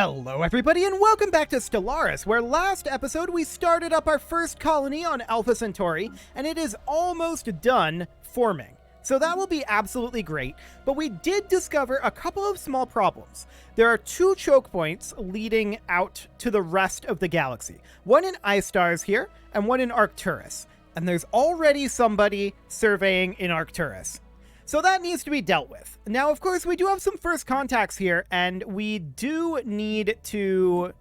Hello everybody and welcome back to Stellaris, where last episode we started up our first colony on Alpha Centauri, and it is almost done forming. So that will be absolutely great, but we did discover a couple of small problems. There are two choke points leading out to the rest of the galaxy. One in iStars here, and one in Arcturus. And there's already somebody surveying in Arcturus. So that needs to be dealt with. Now, of course, we do have some first contacts here, and we do need to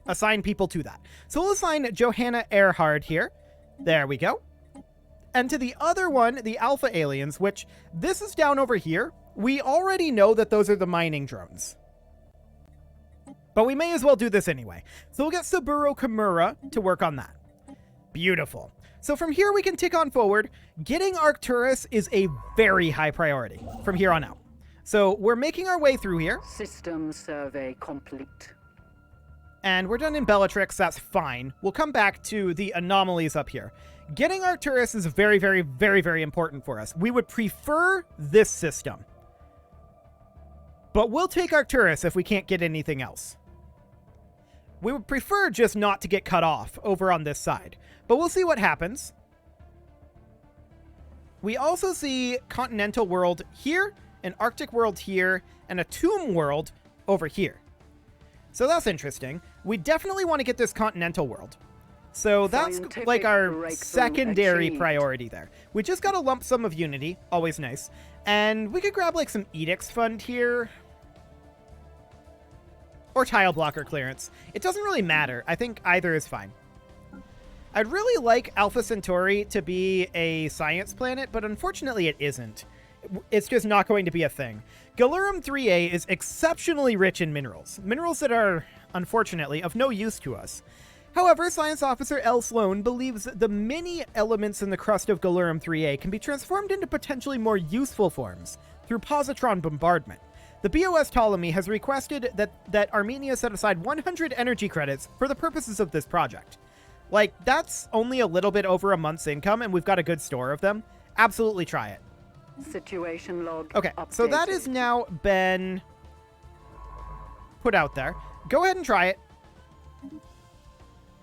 assign people to that. So we'll assign Johanna Earhard here. There we go. And to the other one, the Alpha Aliens, which this is down over here. We already know that those are the mining drones. But we may as well do this anyway. So we'll get Saburo Kimura to work on that. Beautiful. So from here we can tick on forward. Getting Arcturus is a very high priority from here on out. So we're making our way through here. System survey complete. And we're done in Bellatrix, that's fine. We'll come back to the anomalies up here. Getting Arcturus is very, very, very, very important for us. We would prefer this system. But we'll take Arcturus if we can't get anything else. We would prefer just not to get cut off over on this side. But we'll see what happens. We also see Continental World here, an Arctic World here, and a Tomb World over here. So that's interesting. We definitely want to get this Continental World. So that's like our secondary priority there. We just got a lump sum of Unity, always nice. And we could grab like some Edicts Fund here. Or Tile Blocker Clearance. It doesn't really matter. I think either is fine. I'd really like Alpha Centauri to be a science planet, but unfortunately it isn't. It's just not going to be a thing. Galurum 3A is exceptionally rich in minerals. Minerals that are, unfortunately, of no use to us. However, Science Officer L. Sloan believes that the many elements in the crust of Galurum 3A can be transformed into potentially more useful forms through positron bombardment. The BOS Ptolemy has requested that Armenia set aside 100 energy credits for the purposes of this project. Like, that's only a little bit over a month's income, and we've got a good store of them. Absolutely try it. Situation log Okay, updated. so that has now been put out there. Go ahead and try it.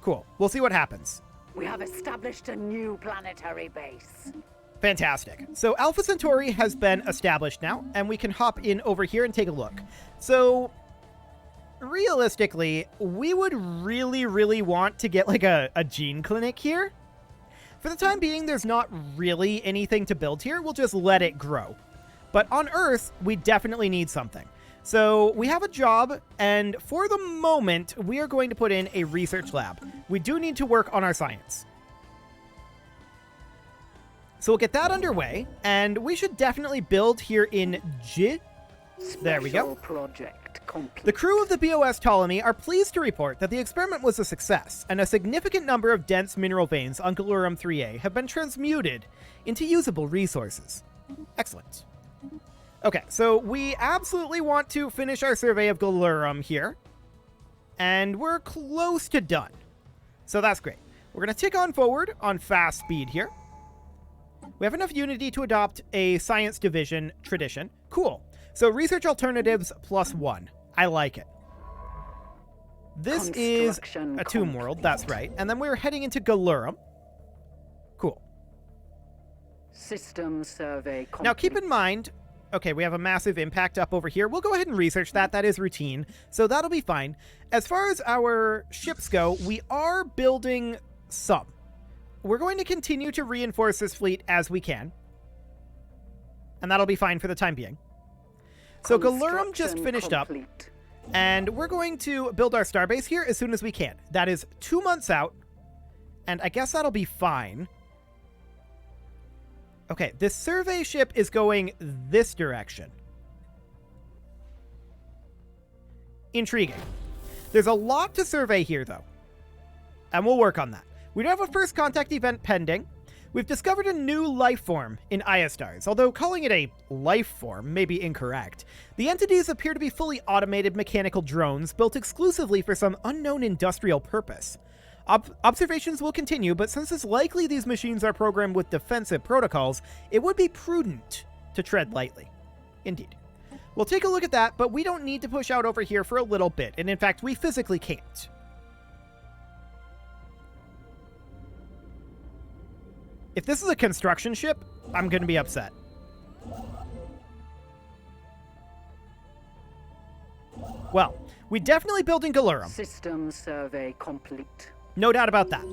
Cool. We'll see what happens. We have established a new planetary base. Fantastic. So Alpha Centauri has been established now, and we can hop in over here and take a look. So realistically, we would really, really want to get like a gene clinic here. For the time being, there's not really anything to build here. We'll just let it grow. But on Earth, we definitely need something. So we have a job, and for the moment, we are going to put in a research lab. We do need to work on our science. So we'll get that underway, and we should definitely build here in J. There we go. Project complete. The crew of the BOS Ptolemy are pleased to report that the experiment was a success, and a significant number of dense mineral veins on Galurum 3A have been transmuted into usable resources. Excellent. Okay, so we absolutely want to finish our survey of Galurum here, and we're close to done. So that's great. We're going to tick on forward on fast speed here. We have enough Unity to adopt a science division tradition. Cool. So research alternatives +1. I like it. This is a Tomb World, that's right. And then we're heading into Galurum. Cool. System survey complete. Now keep in mind, okay, we have a massive impact up over here. We'll go ahead and research that. That is routine. So that'll be fine. As far as our ships go, we are building some. We're going to continue to reinforce this fleet as we can. And that'll be fine for the time being. So Galurum just finished up, and we're going to build our starbase here as soon as we can. That is 2 months out, and I guess that'll be fine. Okay, this survey ship is going this direction. Intriguing. There's a lot to survey here, though, and we'll work on that. We do have a first contact event pending. We've discovered a new life form in iStars, although calling it a life form may be incorrect. The entities appear to be fully automated mechanical drones built exclusively for some unknown industrial purpose. Observations will continue, but since it's likely these machines are programmed with defensive protocols, it would be prudent to tread lightly. Indeed. We'll take a look at that, but we don't need to push out over here for a little bit. And in fact, we physically can't. If this is a construction ship, I'm going to be upset. Well, we definitely built in Galurum. System survey complete. No doubt about that.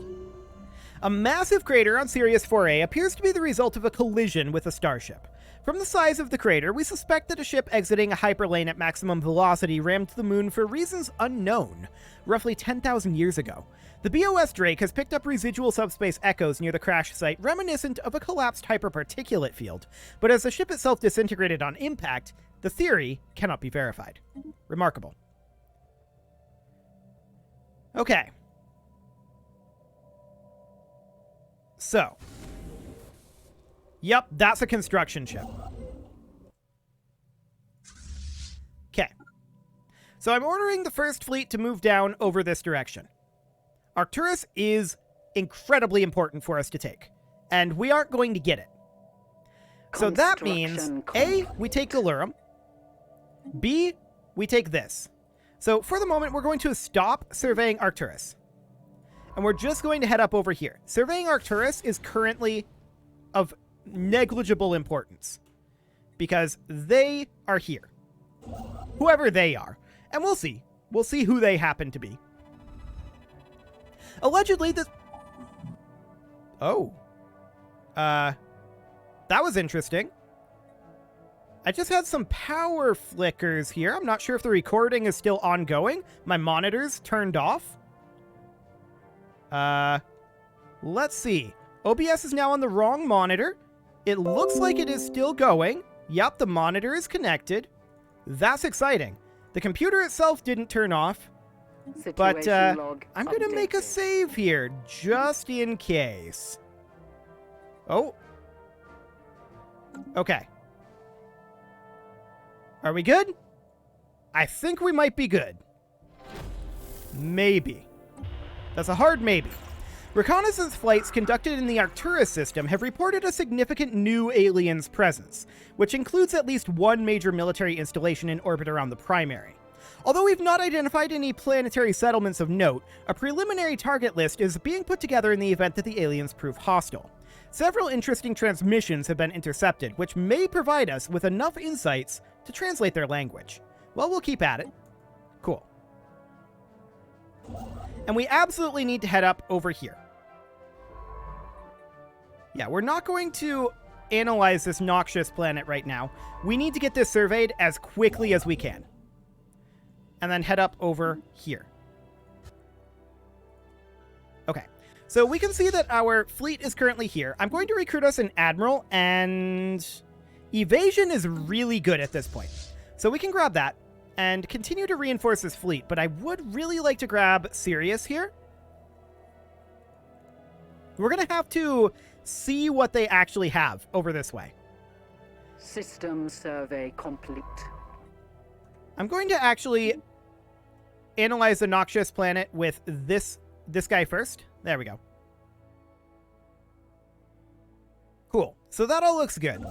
A massive crater on Sirius 4A appears to be the result of a collision with a starship. From the size of the crater, we suspect that a ship exiting a hyperlane at maximum velocity rammed the moon for reasons unknown, roughly 10,000 years ago. The BOS Drake has picked up residual subspace echoes near the crash site reminiscent of a collapsed hyperparticulate field, but as the ship itself disintegrated on impact, the theory cannot be verified. Remarkable. Okay. So. Yep, that's a construction ship. Okay. So I'm ordering the first fleet to move down over this direction. Arcturus is incredibly important for us to take, and we aren't going to get it. So that means, A, we take Galurum. B, we take this. So for the moment, we're going to stop surveying Arcturus. And we're just going to head up over here. Surveying Arcturus is currently of negligible importance because they are here. Whoever they are. And we'll see. We'll see who they happen to be. Allegedly, this... Oh. That was interesting. I just had some power flickers here. I'm not sure if the recording is still ongoing. My monitor's turned off. Let's see. OBS is now on the wrong monitor. It looks like it is still going. Yep, the monitor is connected. That's exciting. The computer itself didn't turn off. But I'm going to make a save here, just in case. Oh. Okay. Are we good? I think we might be good. Maybe. That's a hard maybe. Reconnaissance flights conducted in the Arcturus system have reported a significant new aliens presence, which includes at least one major military installation in orbit around the primary. Although we've not identified any planetary settlements of note, a preliminary target list is being put together in the event that the aliens prove hostile. Several interesting transmissions have been intercepted, which may provide us with enough insights to translate their language. Well, we'll keep at it. Cool. And we absolutely need to head up over here. Yeah, we're not going to analyze this noxious planet right now. We need to get this surveyed as quickly as we can. And then head up over here. Okay, so we can see that our fleet is currently here. I'm going to recruit us an admiral, and evasion is really good at this point. So we can grab that and continue to reinforce this fleet, but I would really like to grab Sirius here. We're going to have to see what they actually have over this way. System survey complete. I'm going to actually analyze the noxious planet with this guy first. There we go. Cool. So that all looks good.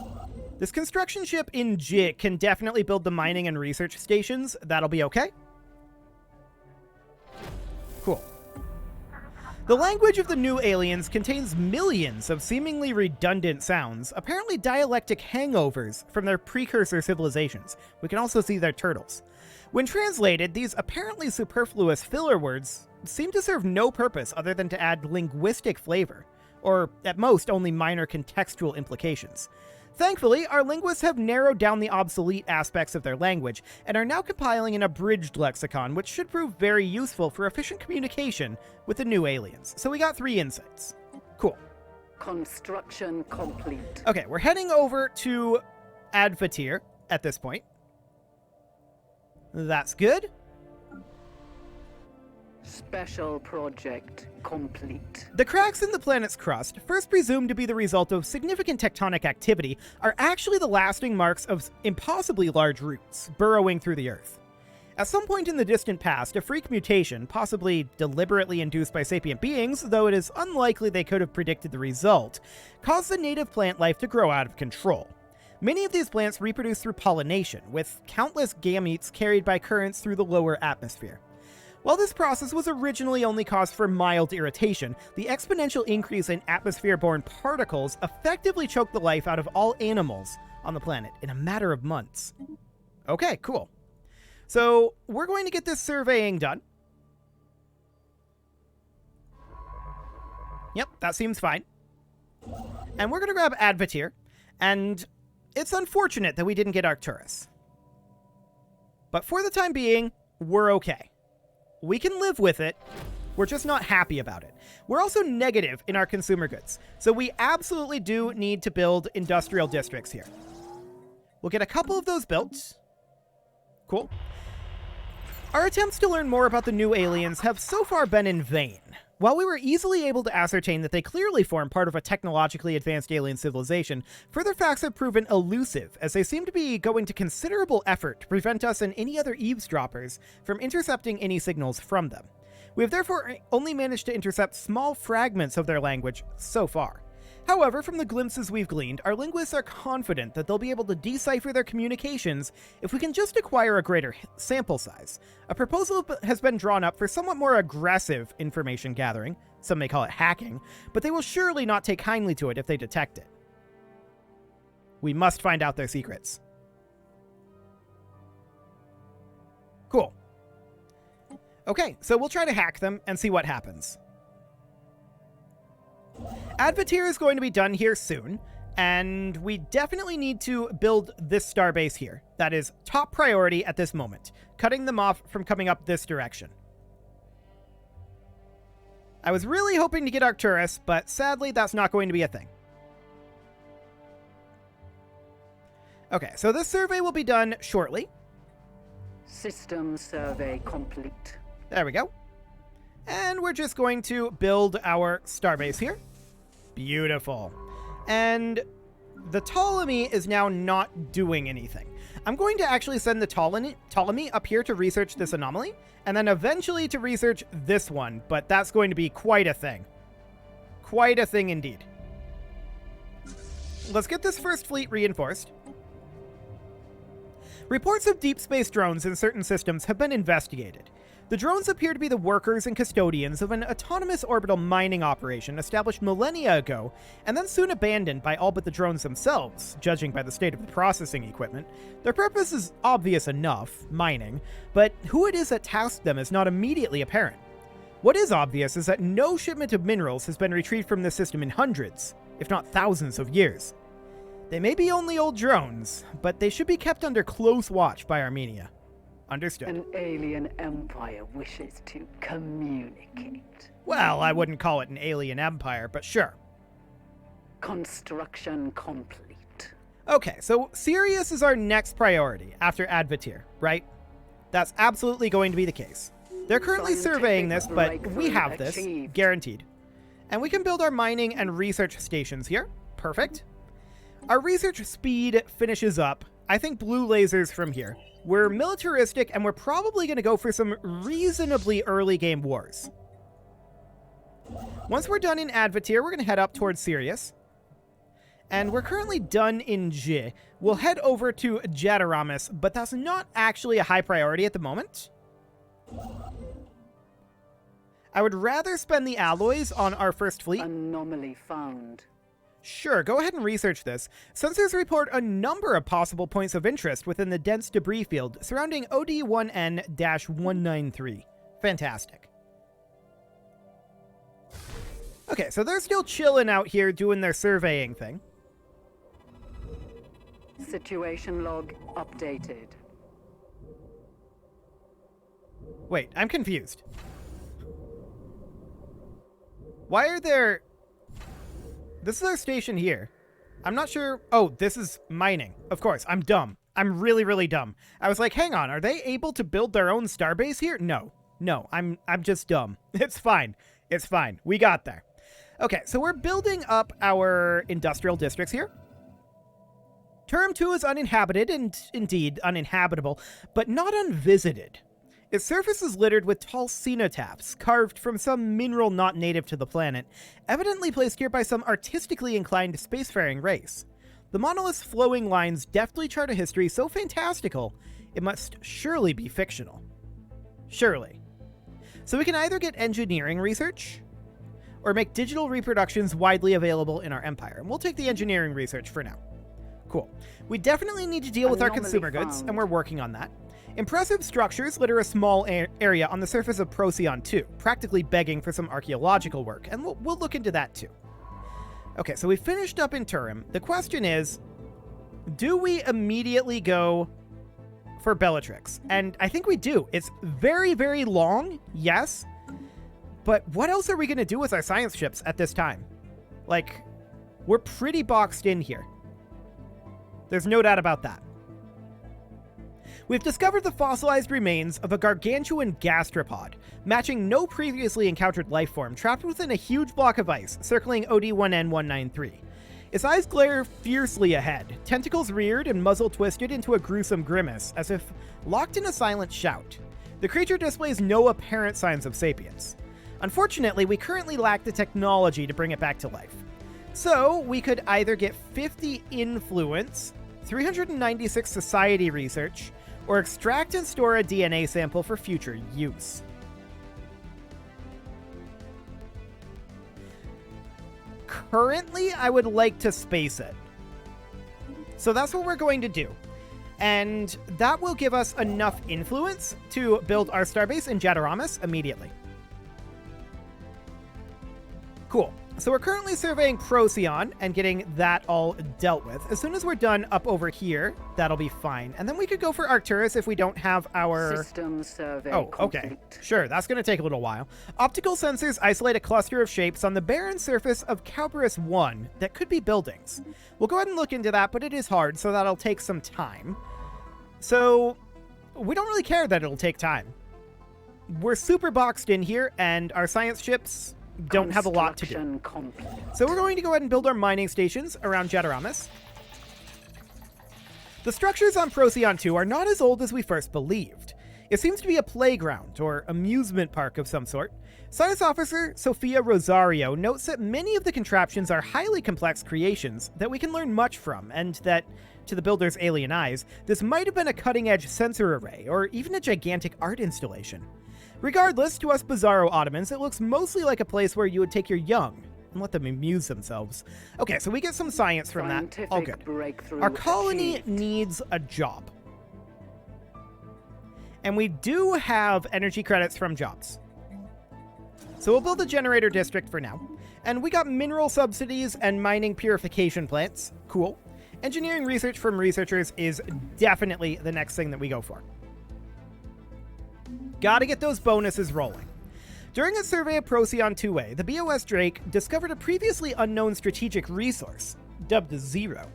This construction ship in JIT can definitely build the mining and research stations. That'll be okay. Cool. The language of the new aliens contains millions of seemingly redundant sounds, apparently dialectic hangovers from their precursor civilizations. We can also see their turtles. When translated, these apparently superfluous filler words seem to serve no purpose other than to add linguistic flavor, or at most only minor contextual implications. Thankfully, our linguists have narrowed down the obsolete aspects of their language and are now compiling an abridged lexicon, which should prove very useful for efficient communication with the new aliens. So we got 3 insights. Cool. Construction complete. Okay, we're heading over to Advatir at this point. That's good. Special project complete. The cracks in the planet's crust, first presumed to be the result of significant tectonic activity, are actually the lasting marks of impossibly large roots burrowing through the Earth. At some point in the distant past, a freak mutation, possibly deliberately induced by sapient beings, though it is unlikely they could have predicted the result, caused the native plant life to grow out of control. Many of these plants reproduce through pollination, with countless gametes carried by currents through the lower atmosphere. While this process was originally only caused for mild irritation, the exponential increase in atmosphere-borne particles effectively choked the life out of all animals on the planet in a matter of months. Okay, cool. So we're going to get this surveying done. Yep, that seems fine. And we're going to grab Advatir, and it's unfortunate that we didn't get Arcturus. But for the time being, we're okay. We can live with it. We're just not happy about it. We're also negative in our consumer goods, so we absolutely do need to build industrial districts here. We'll get a couple of those built. Cool. Our attempts to learn more about the new aliens have so far been in vain. While we were easily able to ascertain that they clearly form part of a technologically advanced alien civilization, further facts have proven elusive, as they seem to be going to considerable effort to prevent us and any other eavesdroppers from intercepting any signals from them. We have therefore only managed to intercept small fragments of their language so far. However, from the glimpses we've gleaned, our linguists are confident that they'll be able to decipher their communications if we can just acquire a greater sample size. A proposal has been drawn up for somewhat more aggressive information gathering, some may call it hacking, but they will surely not take kindly to it if they detect it. We must find out their secrets. Cool. Okay, so we'll try to hack them and see what happens. Advatir is going to be done here soon, and we definitely need to build this starbase here. That is top priority at this moment, cutting them off from coming up this direction. I was really hoping to get Arcturus, but sadly that's not going to be a thing. Okay, so this survey will be done shortly. System survey complete. There we go. And we're just going to build our starbase here. Beautiful. And the Ptolemy is now not doing anything. I'm going to actually send the Ptolemy up here to research this anomaly, and then eventually to research this one, but that's going to be quite a thing. Quite a thing indeed. Let's get this first fleet reinforced. Reports of deep space drones in certain systems have been investigated. The drones appear to be the workers and custodians of an autonomous orbital mining operation established millennia ago, and then soon abandoned by all but the drones themselves, judging by the state of the processing equipment. Their purpose is obvious enough, mining, but who it is that tasked them is not immediately apparent. What is obvious is that no shipment of minerals has been retrieved from this system in hundreds, if not thousands of years. They may be only old drones, but they should be kept under close watch by Armenia. Understood. An alien empire wishes to communicate. Well, I wouldn't call it an alien empire, but sure. Construction complete. Okay, so Sirius is our next priority after Advatir, right? That's absolutely going to be the case. They're currently surveying this, but we have this, guaranteed. And we can build our mining and research stations here. Perfect. Our research speed finishes up. I think blue lasers from here. We're militaristic, and we're probably going to go for some reasonably early game wars. Once we're done in Advatir, we're going to head up towards Sirius. And we're currently done in J. We'll head over to Jadaramis, but that's not actually a high priority at the moment. I would rather spend the alloys on our first fleet. Anomaly found. Sure, go ahead and research this. Sensors report a number of possible points of interest within the dense debris field surrounding OD1N-193. Fantastic. Okay, so they're still chilling out here doing their surveying thing. Situation log updated. Wait, I'm confused. Why are there... This is our station here. I'm not sure... Oh, this is mining. Of course, I'm dumb. I'm really, really dumb. I was like, hang on, are they able to build their own starbase here? No, I'm just dumb. It's fine. It's fine. We got there. Okay, so we're building up our industrial districts here. Term 2 is uninhabited and indeed uninhabitable, but not unvisited. Its surface is littered with tall cenotaphs, carved from some mineral not native to the planet, evidently placed here by some artistically inclined spacefaring race. The monolith's flowing lines deftly chart a history so fantastical, it must surely be fictional. Surely. So we can either get engineering research, or make digital reproductions widely available in our empire. And we'll take the engineering research for now. Cool. We definitely need to deal with our consumer goods, and we're working on that. Impressive structures litter a small area on the surface of Procyon 2, practically begging for some archaeological work, and we'll look into that too. Okay, so we finished up in Turim. The question is, do we immediately go for Bellatrix? And I think we do. It's very, very long, yes, but what else are we going to do with our science ships at this time? Like, we're pretty boxed in here. There's no doubt about that. We've discovered the fossilized remains of a gargantuan gastropod, matching no previously encountered life form trapped within a huge block of ice circling OD1N193. Its eyes glare fiercely ahead, tentacles reared and muzzle twisted into a gruesome grimace, as if locked in a silent shout. The creature displays no apparent signs of sapience. Unfortunately, we currently lack the technology to bring it back to life. So, we could either get 50 influence, 396 society research, or extract and store a DNA sample for future use. Currently, I would like to space it. So that's what we're going to do. And that will give us enough influence to build our starbase in Jadaramis immediately. Cool. So we're currently surveying Procyon and getting that all dealt with. As soon as we're done up over here, that'll be fine. And then we could go for Arcturus if we don't have our... System survey okay. complete. Sure, that's going to take a little while. Optical sensors isolate a cluster of shapes on the barren surface of Calberus 1 that could be buildings. We'll go ahead and look into that, but it is hard, so that'll take some time. So, we don't really care that it'll take time. We're super boxed in here, and our science ships don't have a lot to do. Complete. So we're going to go ahead and build our mining stations around Jadaramis. The structures on Procyon 2 are not as old as we first believed. It seems to be a playground or amusement park of some sort. Science Officer Sophia Rosario notes that many of the contraptions are highly complex creations that we can learn much from, and that, to the builder's alien eyes, this might have been a cutting-edge sensor array or even a gigantic art installation. Regardless, to us Bizzaro-Ottomans, it looks mostly like a place where you would take your young and let them amuse themselves. Okay, so we get some science from that. All good. Our colony needs a job. And we do have energy credits from jobs. So we'll build a generator district for now. And we got mineral subsidies and mining purification plants. Cool. Engineering research from researchers is definitely the next thing that we go for. Gotta get those bonuses rolling. During a survey of Procyon 2A, the BOS Drake discovered a previously unknown strategic resource, dubbed Zero.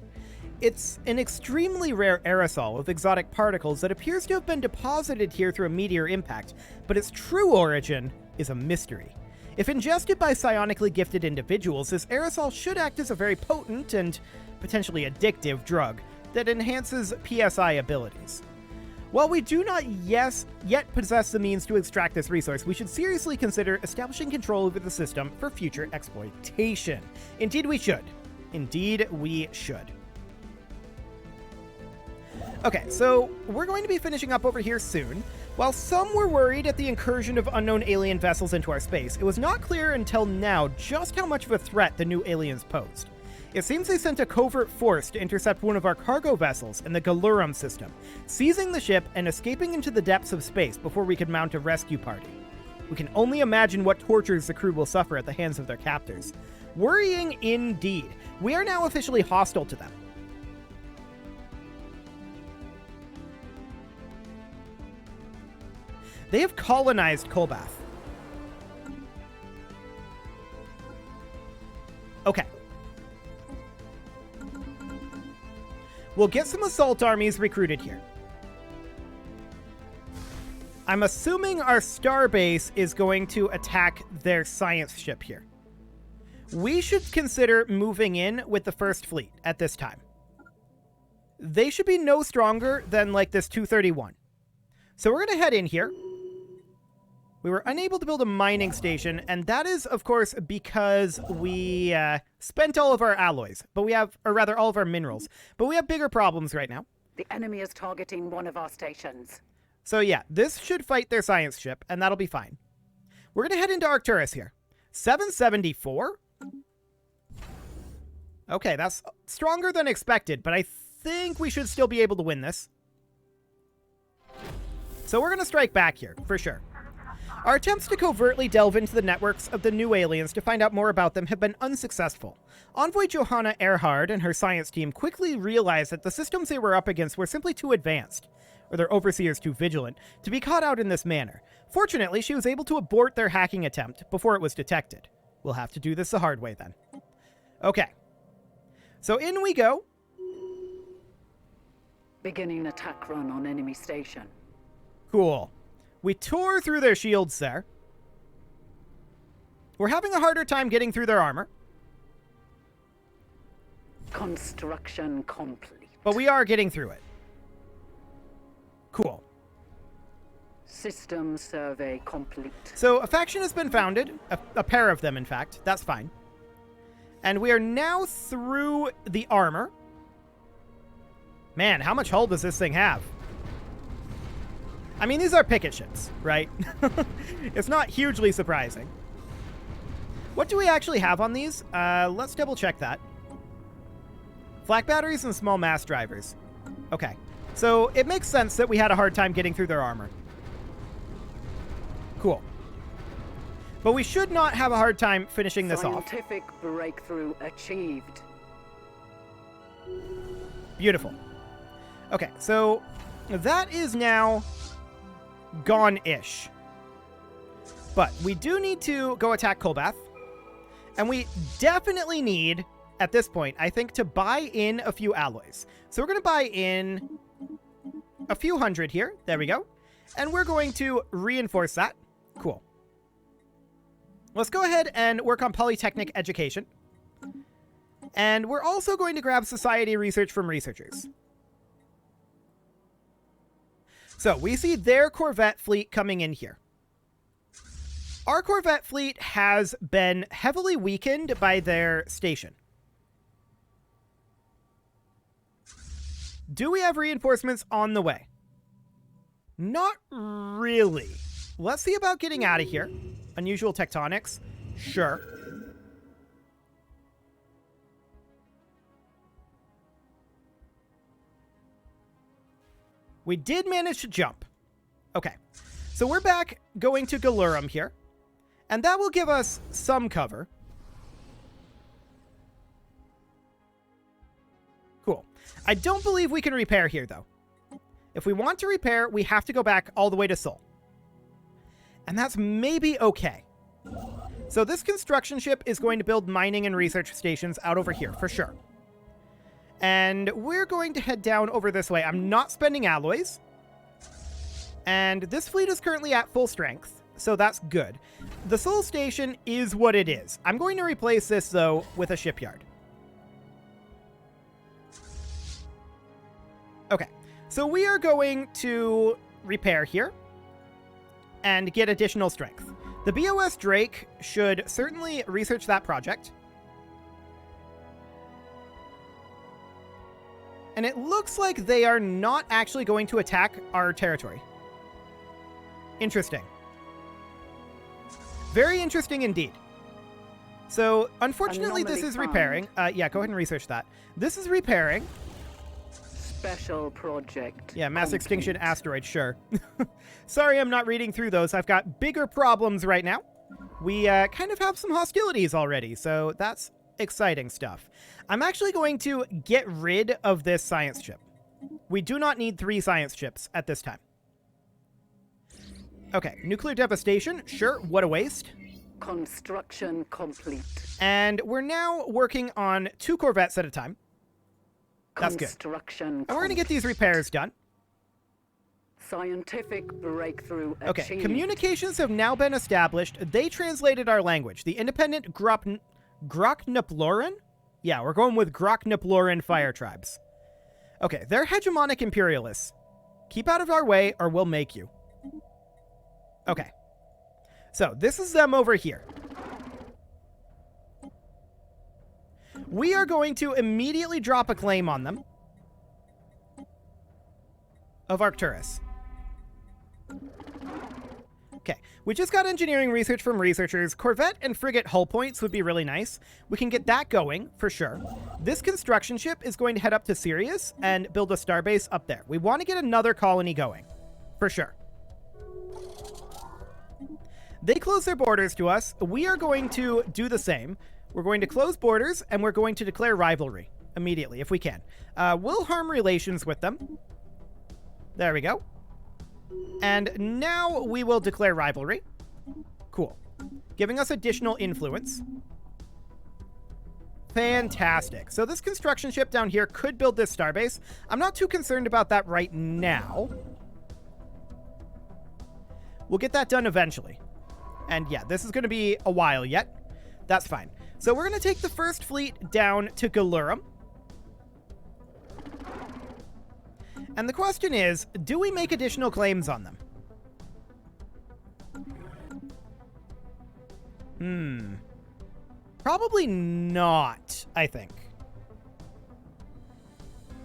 It's an extremely rare aerosol of exotic particles that appears to have been deposited here through a meteor impact, but its true origin is a mystery. If ingested by psionically gifted individuals, this aerosol should act as a very potent and potentially addictive drug that enhances PSI abilities. While we do not yet possess the means to extract this resource, we should seriously consider establishing control over the system for future exploitation. Indeed we should. Indeed we should. Okay, so we're going to be finishing up over here soon. While some were worried at the incursion of unknown alien vessels into our space, it was not clear until now just how much of a threat the new aliens posed. It seems they sent a covert force to intercept one of our cargo vessels in the Galurum system, seizing the ship and escaping into the depths of space before we could mount a rescue party. We can only imagine what tortures the crew will suffer at the hands of their captors. Worrying indeed. We are now officially hostile to them. They have colonized Kolbath. Okay. We'll get some assault armies recruited here. I'm assuming our starbase is going to attack their science ship here. We should consider moving in with the first fleet at this time. They should be no stronger than like this 231. So we're going to head in here. We were unable to build a mining station, and that is, of course, because we spent all of our alloys, but we have, or rather, all of our minerals. But we have bigger problems right now. The enemy is targeting one of our stations. So yeah, this should fight their science ship, and that'll be fine. We're going to head into Arcturus here. 774? Okay, that's stronger than expected, but I think we should still be able to win this. So we're going to strike back here, for sure. Our attempts to covertly delve into the networks of the new aliens to find out more about them have been unsuccessful. Envoy Johanna Erhard and her science team quickly realized that the systems they were up against were simply too advanced, or their overseers too vigilant, to be caught out in this manner. Fortunately, she was able to abort their hacking attempt before it was detected. We'll have to do this the hard way then. Okay. So in we go. Beginning attack run on enemy station. Cool. We tore through their shields there. We're having a harder time getting through their armor. Construction complete. But we are getting through it. Cool. System survey complete. So a faction has been founded. A pair of them, in fact. That's fine. And we are now through the armor. Man, how much hull does this thing have? I mean, these are picket ships, right? It's not hugely surprising. What do we actually have on these? Let's double check that. Flak batteries and small mass drivers. Okay. So it makes sense that we had a hard time getting through their armor. Cool. But we should not have a hard time finishing this off. Scientific breakthrough achieved. Beautiful. Okay, so that is now gone-ish. But we do need to go attack Kolbath. And we definitely need, at this point, I think, to buy in a few alloys. So we're going to buy in a few hundred here. There we go. And we're going to reinforce that. Cool. Let's go ahead and work on Polytechnic education. And we're also going to grab society research from researchers. So we see their Corvette fleet coming in here. Our Corvette fleet has been heavily weakened by their station. Do we have reinforcements on the way? Not really. Let's see about getting out of here. Unusual tectonics. Sure. We did manage to jump. Okay. So we're back going to Galurum here. And that will give us some cover. Cool. I don't believe we can repair here, though. If we want to repair, we have to go back all the way to Sol. And that's maybe okay. So this construction ship is going to build mining and research stations out over here, for sure. And we're going to head down over this way. I'm not spending alloys. And this fleet is currently at full strength, so that's good. The Sol station is what it is. I'm going to replace this, though, with a shipyard. Okay, so we are going to repair here and get additional strength. The BOS Drake should certainly research that project. And it looks like they are not actually going to attack our territory. Interesting. Very interesting indeed. So, unfortunately, this is repairing. Yeah, go ahead and research that. This is repairing. Special project. Yeah, mass extinction asteroid, sure. Sorry I'm not reading through those. I've got bigger problems right now. We kind of have some hostilities already, so that's exciting stuff. I'm actually going to get rid of this science ship. We do not need 3 science ships at this time. Okay, nuclear devastation, sure, what a waste. Construction complete. And we're now working on 2 corvettes at a time. That's good. And we're going to get these repairs done. Scientific breakthrough achieved. Okay, communications have now been established. They translated our language. The independent Groknaploran? Yeah, we're going with Groknaploran fire tribes. Okay, they're hegemonic imperialists. Keep out of our way or we'll make you. Okay. So this is them over here. We are going to immediately drop a claim on them of Arcturus. Okay, we just got engineering research from researchers. Corvette and frigate hull points would be really nice. We can get that going, for sure. This construction ship is going to head up to Sirius and build a starbase up there. We want to get another colony going, for sure. They close their borders to us. We are going to do the same. We're going to close borders, and we're going to declare rivalry immediately, if we can. We'll harm relations with them. There we go. And now we will declare rivalry. Cool. Giving us additional influence. Fantastic. So this construction ship down here could build this starbase. I'm not too concerned about that right now. We'll get that done eventually. And yeah, this is going to be a while yet. That's fine. So we're going to take the first fleet down to Galurum. And the question is, do we make additional claims on them? Probably not, I think.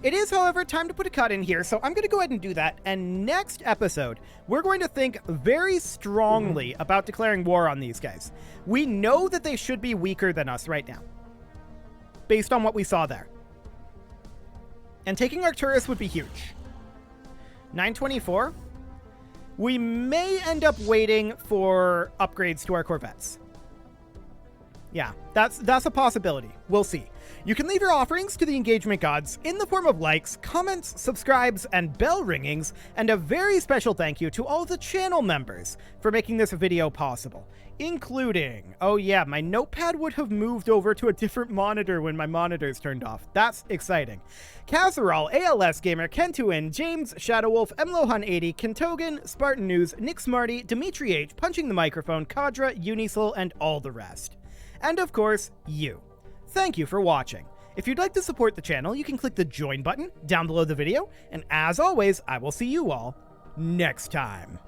It is, however, time to put a cut in here, so I'm going to go ahead and do that. And next episode, we're going to think very strongly about declaring war on these guys. We know that they should be weaker than us right now, based on what we saw there. And taking Arcturus would be huge. 924. We may end up waiting for upgrades to our corvettes. Yeah, that's a possibility. We'll see. You can leave your offerings to the engagement gods in the form of likes, comments, subscribes, and bell ringings, and a very special thank you to all the channel members for making this video possible, including, oh yeah, my notepad would have moved over to a different monitor when my monitor's turned off. That's exciting. Casserole, ALS Gamer, Kentuin, James, Shadowwolf, Mlohan80, Kentogan, Spartan News, Nick Smarty, Dimitri H, Punching the Microphone, Kadra, Unisil, and all the rest. And of course, you. Thank you for watching. If you'd like to support the channel, you can click the join button down below the video, and as always, I will see you all next time.